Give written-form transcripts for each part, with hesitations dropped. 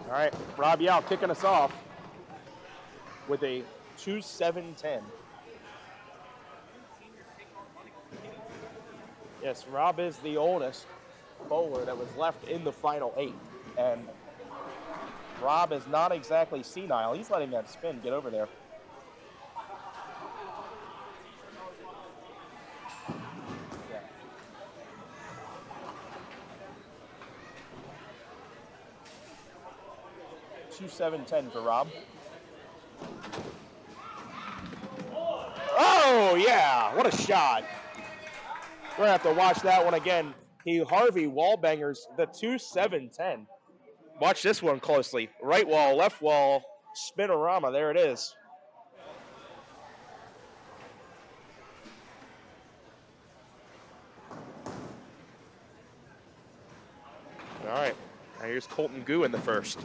All right, Rob Yowell kicking us off with a 2-7-10. Yes, Rob is the oldest bowler that was left in the final 8. And Rob is not exactly senile. He's letting that spin get over there. Yeah. Two 7-10 for Rob. Oh, yeah. What a shot. We're going to have to watch that one again. Harvey wallbangers the 2-7-10. Watch this one closely. Right wall, left wall, spinorama. There it is. All right. Now here's Colton Gue in the first.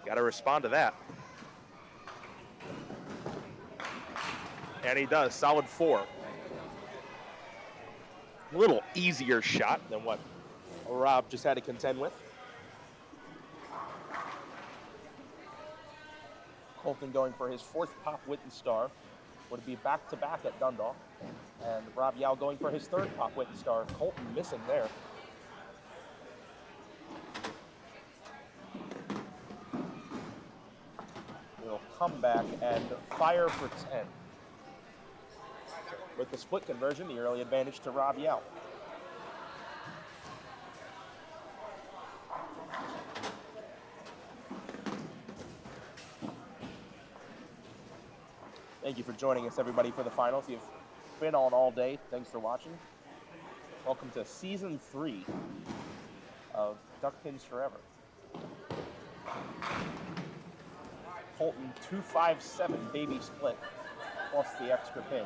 Got to respond to that. And he does. Solid 4. A little easier shot than what Rob just had to contend with. Colton going for his 4th Pop Whitney Star. Would be back-to-back at Dundalk. And Rob Yowell going for his 3rd Pop Whitney Star. Colton missing there. Will come back and fire for 10. With the split conversion, the early advantage to Rob Yowell. Thank you for joining us, everybody, for the finals. You've been on all day. Thanks for watching. Welcome to Season 3 of Duck Pins Forever. Colton 2-5-7 baby split plus the extra pin.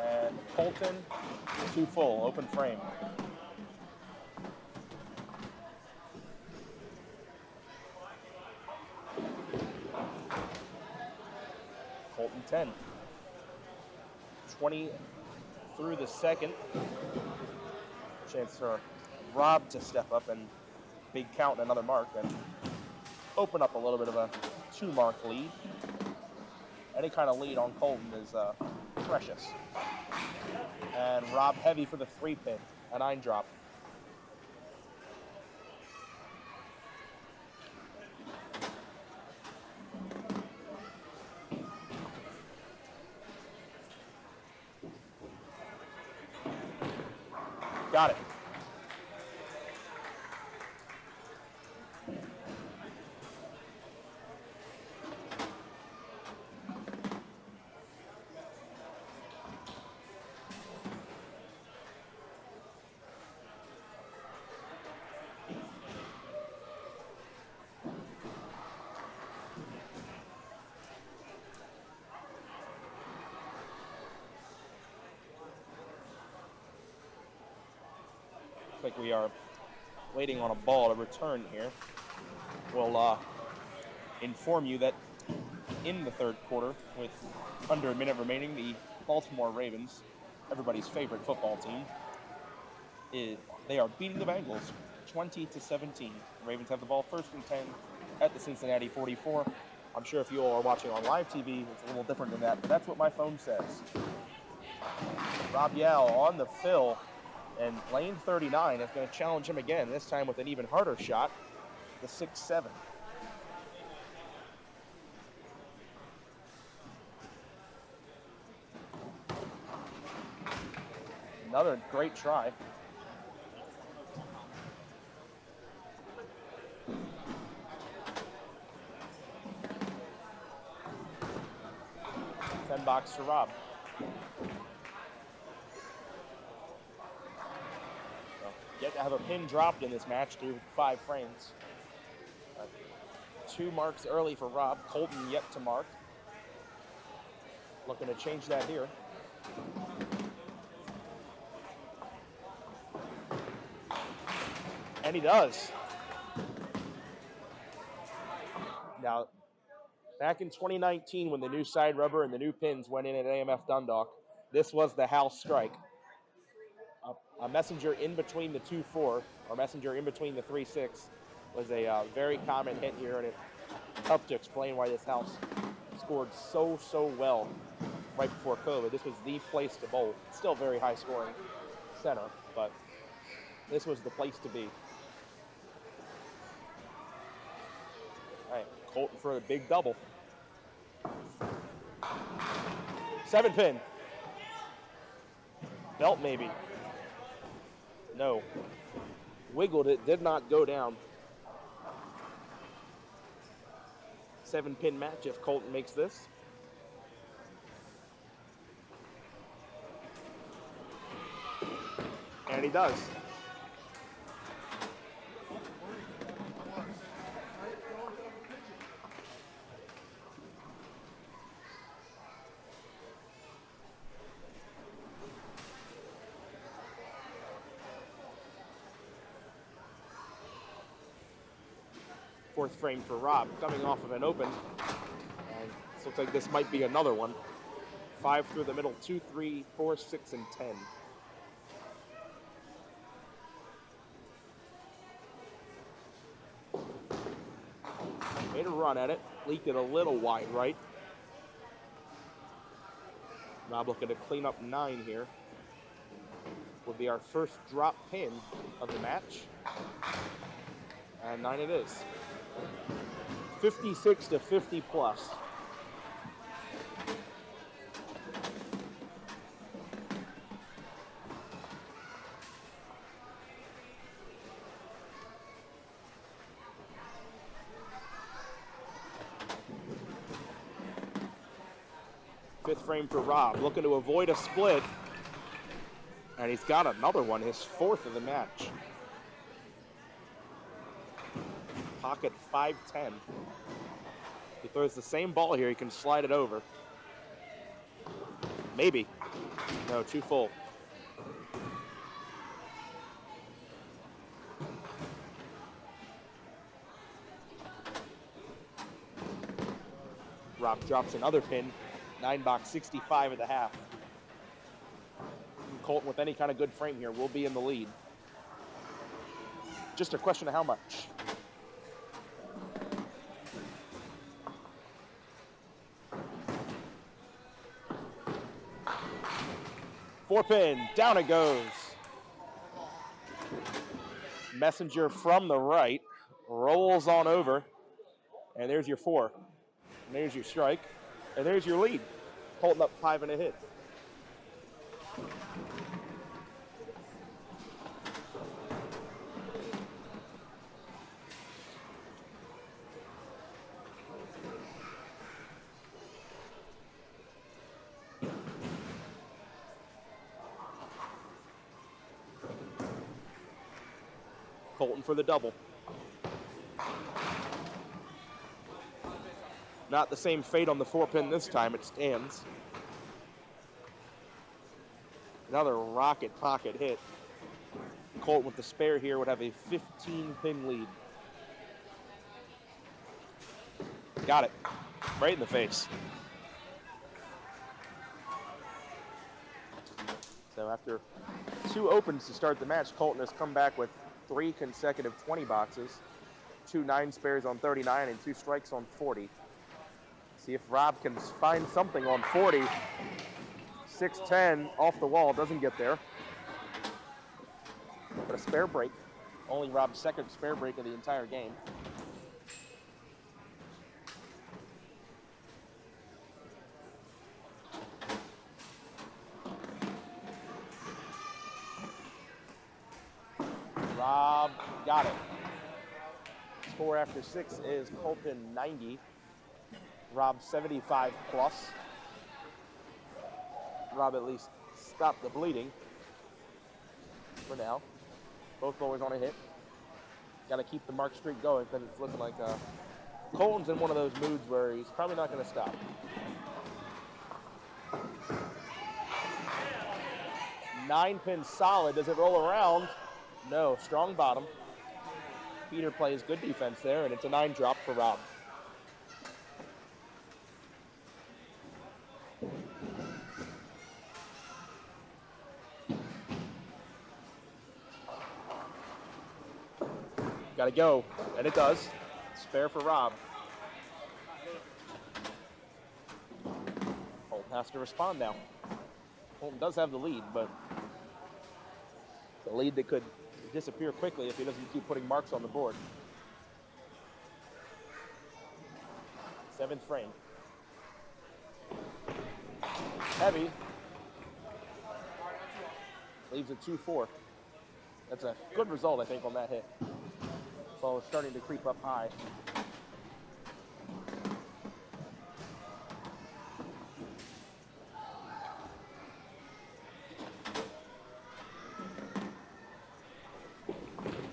And Colton 2 full, open frame. Colton 10. 20 through the second. Chance for Rob to step up and big count another mark and open up a little bit of a 2-mark lead. Any kind of lead on Colton is precious. And Rob heavy for the 3-pin, a 9-drop. Got it. Like we are waiting on a ball to return here. We'll inform you that in the 3rd quarter, with under a minute remaining, the Baltimore Ravens, everybody's favorite football team, they are beating the Bengals 20-17. The Ravens have the ball 1st and 10 at the Cincinnati 44. I'm sure if you all are watching on live TV, it's a little different than that, but that's what my phone says. Rob Yowell on the fill. And lane 39 is going to challenge him again, this time with an even harder shot, the 6-7. Another great try. $10 to Rob. Yet to have a pin dropped in this match through 5 frames. 2 marks early for Rob. Colton yet to mark. Looking to change that here. And he does. Now, Back in 2019, when the new side rubber and the new pins went in at AMF Dundalk, this was the house strike. A messenger in between the 2-4, or messenger in between the 3-6, was a very common hit here, and it helped to explain why this house scored so well right before COVID. This was the place to bowl. It's still very high scoring center, but this was the place to be. All right, Colton for a big double. 7-pin. Belt maybe. No. Wiggled it, did not go down. 7-pin match if Colton makes this. And he does. Fourth frame for Rob, coming off of an open. And it looks like this might be another one. 5 through the middle, 2, 3, 4, 6, and 10. Made a run at it, leaked it a little wide right. Rob looking to clean up 9 here. Will be our first drop pin of the match. And 9 it is. 56 to 50 plus. Fifth frame for Rob, looking to avoid a split. And he's got another one, his 4th of the match. Pocket 5-10. He throws the same ball here, he can slide it over. Maybe. No, too full. Rob drops another pin. 9-box, 65 at the half. Colton with any kind of good frame here will be in the lead. Just a question of how much. Four pin, down it goes. Messenger from the right, rolls on over, and there's your 4. And there's your strike, and there's your lead. Colton up 5 and a hit. Colton for the double. Not the same fate on the 4-pin this time, it stands. Another rocket pocket hit. Colton with the spare here would have a 15-pin lead. Got it. Right in the face. So after 2 opens to start the match, Colton has come back with 3 consecutive 20 boxes, 2 9 spares on 39, and 2 strikes on 40. See if Rob can find something on 40. 6-10 off the wall, doesn't get there. But a spare break. Only Rob's 2nd spare break of the entire game. Rob got it. Score after 6 is Colton 90. Rob 75 plus. Rob at least stopped the bleeding for now. Both bowlers on a hit. Got to keep the mark streak going because it's looking like Colton's in one of those moods where he's probably not going to stop. Nine pin solid. Does it roll around? No. Strong bottom. Peter plays good defense there, and it's a 9 drop for Rob. Got to go, and it does. Spare for Rob. Colton has to respond now. Colton does have the lead, but the lead that could disappear quickly if he doesn't keep putting marks on the board. 7th frame. Heavy. Leaves a 2-4. That's a good result, I think, on that hit. So it's starting to creep up high.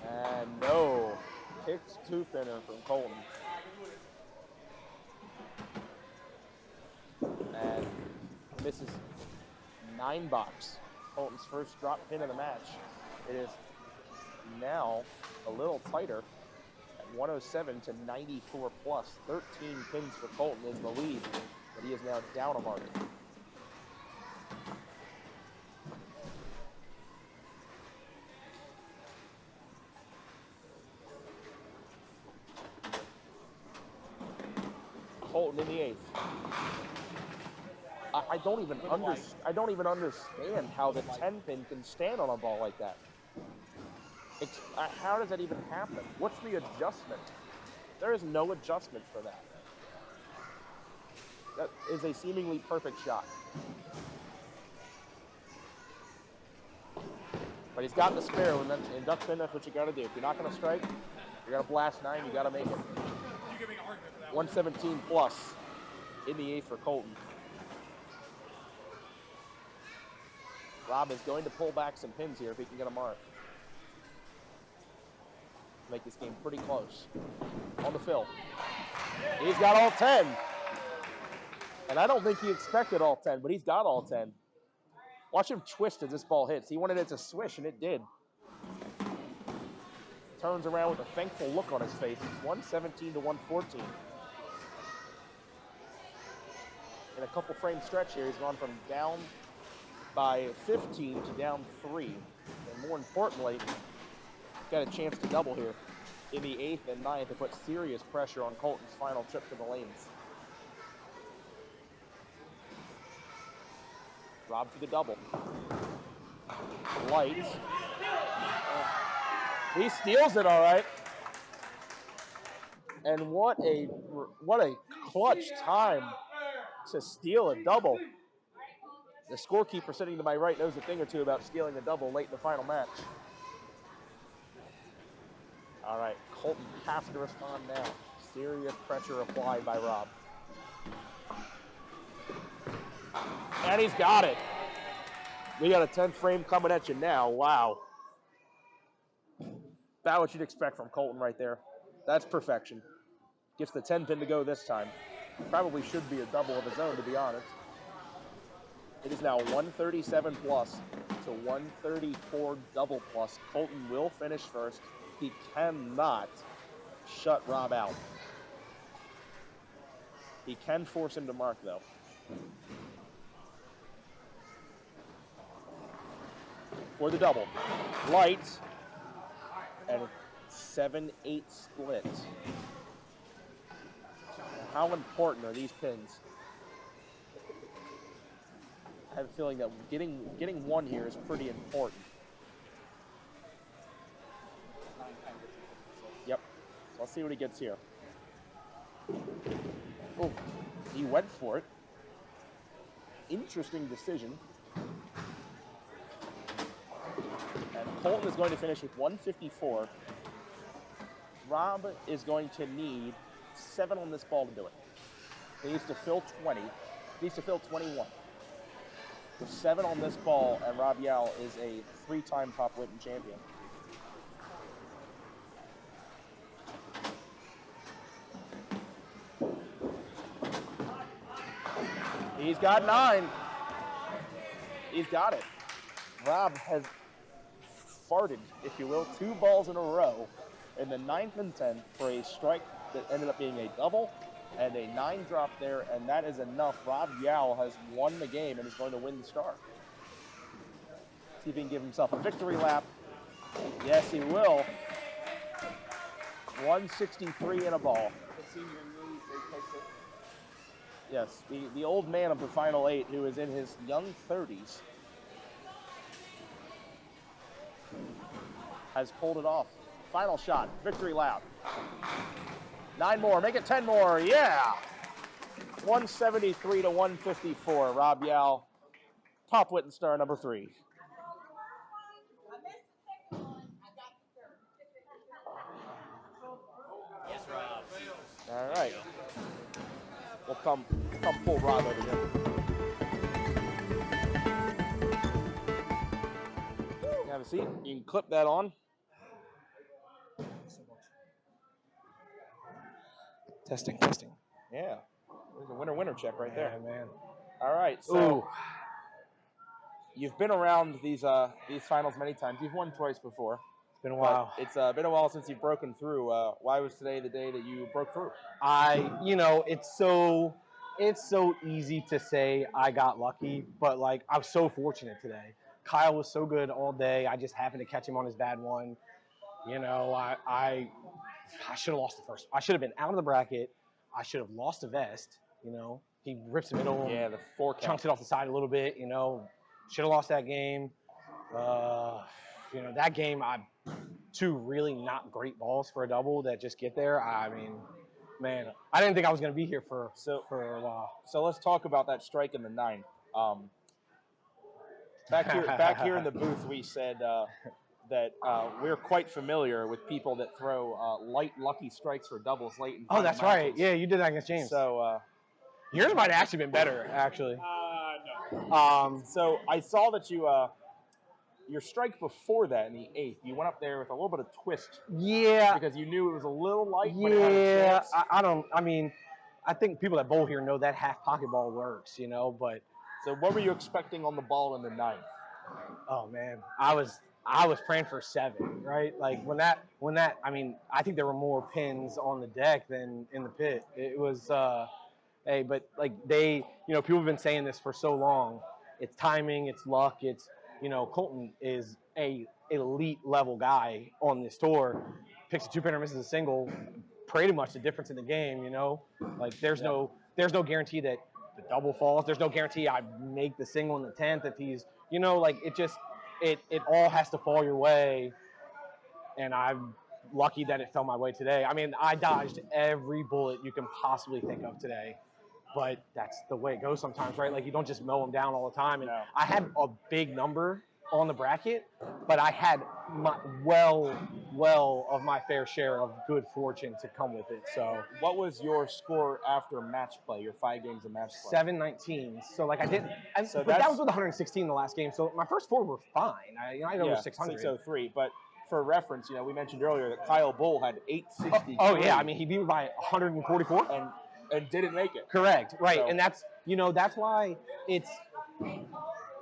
And no. Kicks 2-pinner from Colton. And misses 9-box. Colton's first drop pin of the match. It is now a little tighter at 107 to 94 plus. 13 pins for Colton is the lead, but he is now down a mark. Colton in the 8th. I don't even understand how the 10-pin can stand on a ball like that. How does that even happen? What's the adjustment? There is no adjustment for that. That is a seemingly perfect shot. But he's got the spare. When that's in duck pin, that's what you got to do. If you're not going to strike, you're going to blast 9. You got to make it. 117 plus in the 8th for Colton. Rob is going to pull back some pins here if he can get a mark. Make this game pretty close. On the fill. He's got all 10. And I don't think he expected all 10, but he's got all 10. Watch him twist as this ball hits. He wanted it to swish, and it did. Turns around with a thankful look on his face. It's 117 to 114. In a couple frame stretch here, he's gone from down by 15 to down 3. And more importantly, got a chance to double here in the 8th and 9th to put serious pressure on Colton's final trip to the lanes. Rob for the double. Light. He steals it all right. And what a clutch time to steal a double. The scorekeeper sitting to my right knows a thing or two about stealing a double late in the final match. All right, Colton has to respond now. Serious pressure applied by Rob. And he's got it. We got a 10th frame coming at you now. Wow. About what you'd expect from Colton right there. That's perfection. Gets the 10 pin to go this time. Probably should be a double of his own, to be honest. It is now 137 plus to 134 double plus. Colton will finish first. He cannot shut Rob out. He can force him to mark, though. For the double. Light. And 7-8 split. How important are these pins? I have a feeling that getting one here is pretty important. Yep. So let's see what he gets here. Oh, he went for it. Interesting decision. And Colton is going to finish with 154. Rob is going to need 7 on this ball to do it. He needs to fill 20. He needs to fill 21. With 7 on this ball, and Rob Yowell is a 3-time Pop Whitten champion. He's got 9. He's got it. Rob has farted, if you will, 2 balls in a row in the 9th and 10th for a strike that ended up being a double and a 9 drop there, and that is enough. Rob Yowell has won the game and is going to win the star. See if he can give himself a victory lap. Yes, he will. 163 and a ball. Yes, the old man of the final 8 who is in his young 30s has pulled it off. Final shot, victory lap. 9 more, make it 10 more, yeah! 173 to 154, Rob Yowell, top Witten star number 3. Yes, Rob. All right. We'll come pull Rob over here. Have a seat. You can clip that on. Testing. Yeah. There's a winner check right there. Yeah, man. All right. So you've been around these finals many times. You've won twice before. It's been a while. It's been a while since you've broken through. Why was today the day that you broke through? It's so easy to say I got lucky, but like I was so fortunate today. Kyle was so good all day. I just happened to catch him on his bad one. I should have lost the first. I should have been out of the bracket. I should have lost the vest. He rips the middle. Yeah, the 4 count. Chunks it off the side a little bit. Should have lost that game. That game, 2 really not great balls for a double that just get there. I mean, man, I didn't think I was going to be here for a while. So let's talk about that strike in the 9. Back here in the booth, we said that we're quite familiar with people that throw light lucky strikes for doubles late in Oh, that's right. Yeah, you did that against James. So yours might have actually been better, actually. No. So I saw that your strike before that in the 8th, you went up there with a little bit of twist. Yeah. Because you knew it was a little light. Yeah. But it had a chance. I think people that bowl here know that half pocket ball works, but. So what were you expecting on the ball in the 9th? Oh man, I was praying for 7, right? Like when that, I think there were more pins on the deck than in the pit. It was, but like people have been saying this for so long. It's timing, it's luck, it's, Colton is a elite level guy on this tour. Picks a 2-pinner, misses a single, pretty much the difference in the game, Like there's no guarantee that the double falls. There's no guarantee I make the single in the 10th if he's, it all has to fall your way. And I'm lucky that it fell my way today. I mean, I dodged every bullet you can possibly think of today. But that's the way it goes sometimes, right? Like you don't just mow them down all the time. And I had a big number on the bracket, but I had well of my fair share of good fortune to come with it. So what was your score after match play, your 5 games of match play? 719. So like I didn't, but that was with 116 the last game. So my first 4 were fine. I know it was 600. 603, but for reference, we mentioned earlier that Kyle Bull had 860. Oh yeah, I mean he beat me by 144 and didn't make it. Correct, right, So, and that's that's why it's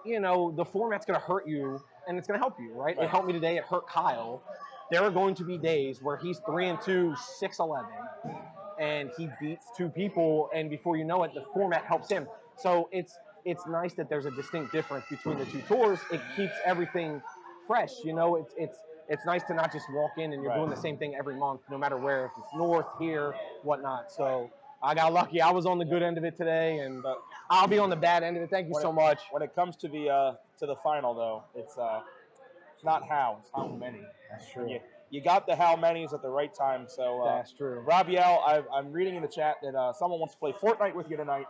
the format's going to hurt you and it's going to help you, right? It helped me today. It hurt Kyle. There are going to be days where he's 3-2, 6-11, and he beats 2 people, and before you know it, the format helps him. So it's nice that there's a distinct difference between the 2 tours. It keeps everything fresh, It's nice to not just walk in and you're doing the same thing every month, no matter where, if it's north, here, whatnot. So I got lucky. I was on the good end of it today, and I'll be on the bad end of it. Thank you so much. When it comes to the final, though, it's not how, it's how many. That's true. You got the how many's at the right time. So that's true. Rob Yowell, I'm reading in the chat that someone wants to play Fortnite with you tonight.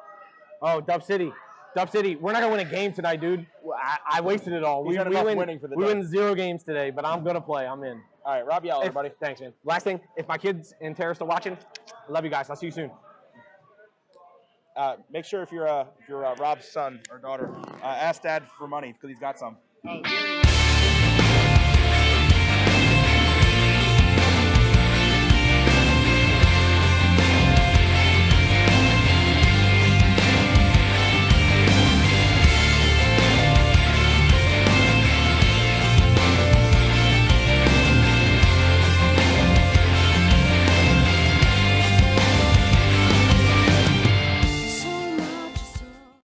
Oh, Dub City, we're not gonna win a game tonight, dude. I wasted it all. We win 0 games today, but I'm gonna play. I'm in. All right, Rob Yowell, everybody. Thanks, man. Last thing, if my kids and Tara still watching, I love you guys. I'll see you soon. Make sure if you're Rob's son or daughter, ask Dad for money because he's got some. Oh, here he